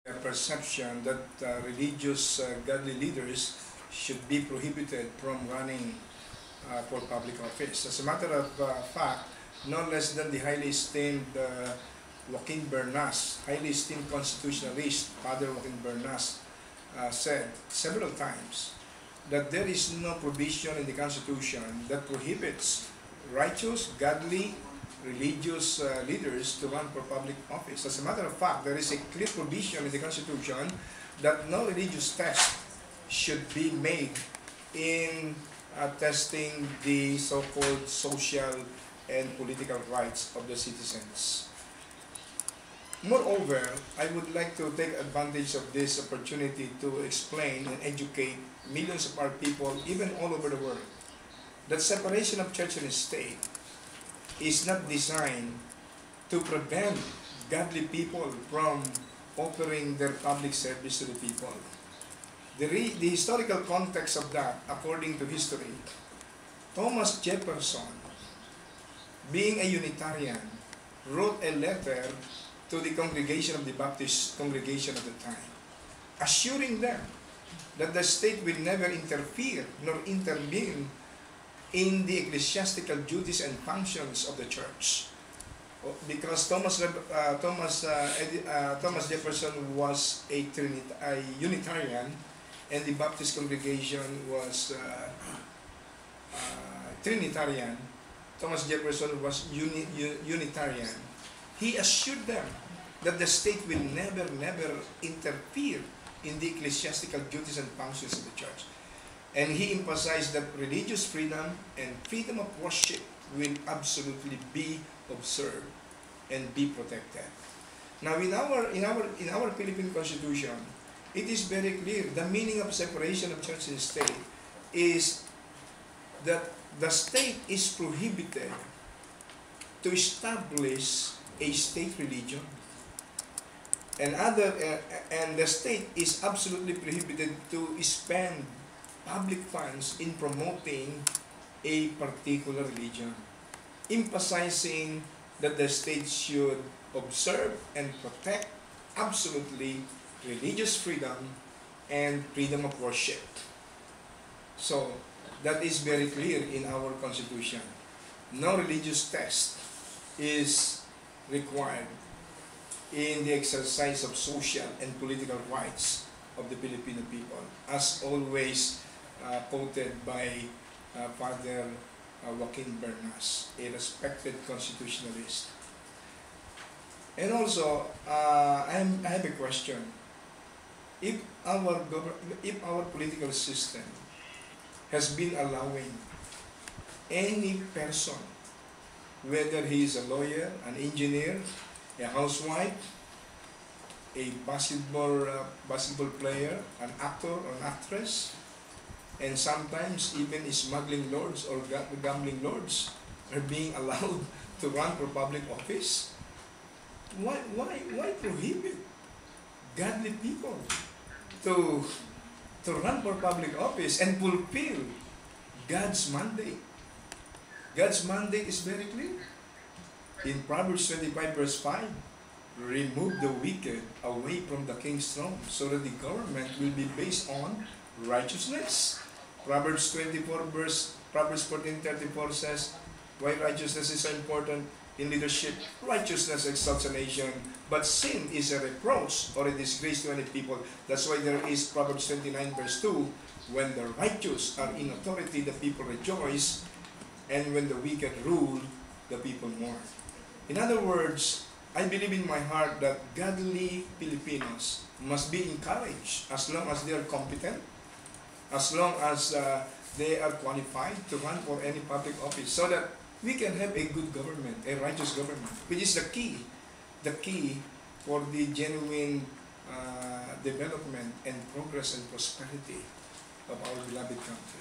A perception that religious godly leaders should be prohibited from running for public office. As a matter of fact, no less than the highly esteemed Joaquin Bernas, highly esteemed constitutionalist, Father Joaquin Bernas, said several times that there is no provision in the Constitution that prohibits righteous, godly, religious leaders to run for public office. As a matter of fact, there is a clear provision in the Constitution that no religious test should be made in testing the so-called social and political rights of the citizens. Moreover, I would like to take advantage of this opportunity to explain and educate millions of our people, even all over the world, that separation of church and state is not designed to prevent godly people from offering their public service to the people. The historical context of that, according to history, Thomas Jefferson, being a Unitarian, wrote a letter to the congregation of the Baptist congregation at the time, assuring them that the state will never interfere nor intervene in the ecclesiastical duties and functions of the church. Because Thomas Jefferson was a Unitarian, and the Baptist congregation was Trinitarian. Thomas Jefferson was Unitarian. He assured them that the state will never interfere in the ecclesiastical duties and functions of the church. And he emphasized that religious freedom and freedom of worship will absolutely be observed and be protected. Now, in our Philippine Constitution, it is very clear the meaning of separation of church and state is that the state is prohibited to establish a state religion, and the state is absolutely prohibited to spend public funds in promoting a particular religion, emphasizing that the state should observe and protect absolutely religious freedom and freedom of worship. So that is very clear in our Constitution. No religious test is required in the exercise of social and political rights of the Filipino people, as always quoted by Father Joaquin Bernas, a respected constitutionalist. And also, I have a question. If our political system has been allowing any person, whether he is a lawyer, an engineer, a housewife, a basketball player, an actor or an actress, and sometimes even smuggling lords or gambling lords are being allowed to run for public office, why prohibit godly people to run for public office and fulfill God's mandate? God's mandate is very clear. In Proverbs 25 verse 5, remove the wicked away from the king's throne so that the government will be based on righteousness. Proverbs 14:34 says, why righteousness is so important in leadership? Righteousness exalts a nation, but sin is a reproach or a disgrace to any people. That's why there is Proverbs 29 verse 2, when the righteous are in authority, the people rejoice, and when the wicked rule, the people mourn. In other words, I believe in my heart that godly Filipinos must be encouraged as long as they are competent, as long as they are qualified to run for any public office, so that we can have a good government, a righteous government, which is the key for the genuine development and progress and prosperity of our beloved country.